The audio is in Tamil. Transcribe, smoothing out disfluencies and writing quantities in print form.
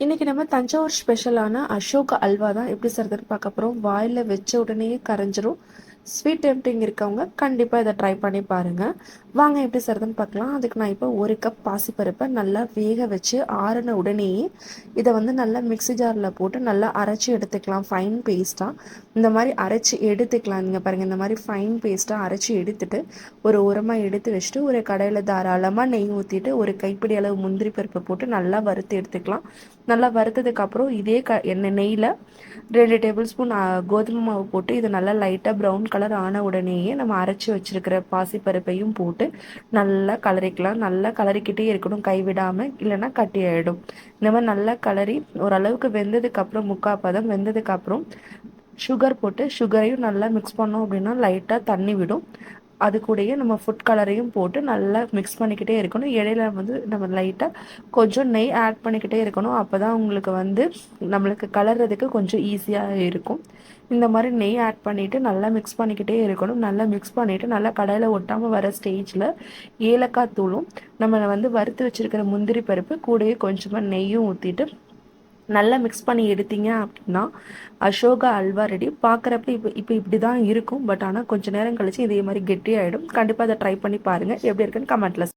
இன்னைக்கு நம்ம தஞ்சாவூர் ஸ்பெஷலான அசோக அல்வா தான் எப்படி செய்றதுன்னு பார்க்க போகிறோம். வாயில் வச்ச உடனே கரைஞ்சிரும். ஸ்வீட் டெம்டிங் இருக்கவங்க கண்டிப்பாக இதை ட்ரை பண்ணி பாருங்கள். வாங்க எப்படி செய்றதுன்னு பார்க்கலாம். அதுக்கு நான் இப்போ 1 கப் பாசிப்பருப்பை நல்லா வேக வச்சு ஆறின உடனேயே இதை வந்து நல்லா மிக்ஸி ஜாரில் போட்டு நல்லா அரைச்சி எடுத்துக்கலாம். ஃபைன் பேஸ்ட்டாக இந்த மாதிரி அரைச்சி எடுத்துக்கலாம். நீங்கள் பாருங்கள், இந்த மாதிரி ஃபைன் பேஸ்ட்டாக அரைச்சி எடுத்துட்டு ஒரு ஓரமாக எடுத்து வச்சுட்டு ஒரு கடையில் தாராளமாக நெய் ஊற்றிட்டு ஒரு கைப்பிடி அளவு முந்திரி பருப்பை போட்டு நல்லா வறுத்து எடுத்துக்கலாம். நல்லா வறுத்ததுக்கப்புறம் இதே நெய்யில் 2 டேபிள் ஸ்பூன் கோதுமை மாவு போட்டு இது நல்லா லைட்டாக ப்ரௌன் கலர் ஆன உடனேயே நம்ம அரைச்சி வச்சிருக்கிற பாசிப்பருப்பையும் போட்டு நல்லா கலரிக்கலாம். நல்லா கலரிக்கிட்டே இருக்கணும் கைவிடாமல், இல்லைன்னா கட்டி ஆகிடும். இந்த மாதிரி நல்லா கலரி ஓரளவுக்கு வெந்ததுக்கப்புறம், 3/4 பதம் வெந்ததுக்கப்புறம் சுகர் போட்டு சுகரையும் நல்லா மிக்ஸ் பண்ணோம் அப்படின்னா லைட்டாக தண்ணி விடும். அது கூடயே நம்ம ஃபுட் கலரையும் போட்டு நல்லா மிக்ஸ் பண்ணிக்கிட்டே இருக்கணும். இடையில வந்து நம்ம லைட்டாக கொஞ்சம் நெய் ஆட் பண்ணிக்கிட்டே இருக்கணும். அப்போ தான் உங்களுக்கு வந்து நம்மளுக்கு கலர்றதுக்கு கொஞ்சம் ஈஸியாக இருக்கும். இந்த மாதிரி நெய் ஆட் பண்ணிவிட்டு நல்லா மிக்ஸ் பண்ணிக்கிட்டே இருக்கணும். நல்லா மிக்ஸ் பண்ணிவிட்டு நல்லா கடாயில் ஒட்டாமல் வர ஸ்டேஜில் ஏலக்காய் தூளும் நம்ம வந்து வறுத்து வச்சுருக்கிற முந்திரி பருப்பு கூடயே கொஞ்சமாக நெய்யும் ஊற்றிட்டு நல்லா மிக்ஸ் பண்ணி எடுத்தீங்க அப்படின்னா அசோகா அல்வா ரெடி. பார்க்குறப்ப இப்போ இப்படி தான் இருக்கும். பட் ஆனால் கொஞ்சம் நேரம் கழிச்சு இதே மாதிரி கெட்டி ஆகிடும். கண்டிப்பாக அதை ட்ரை பண்ணி பாருங்கள். எப்படி இருக்குன்னு கமெண்ட்டில்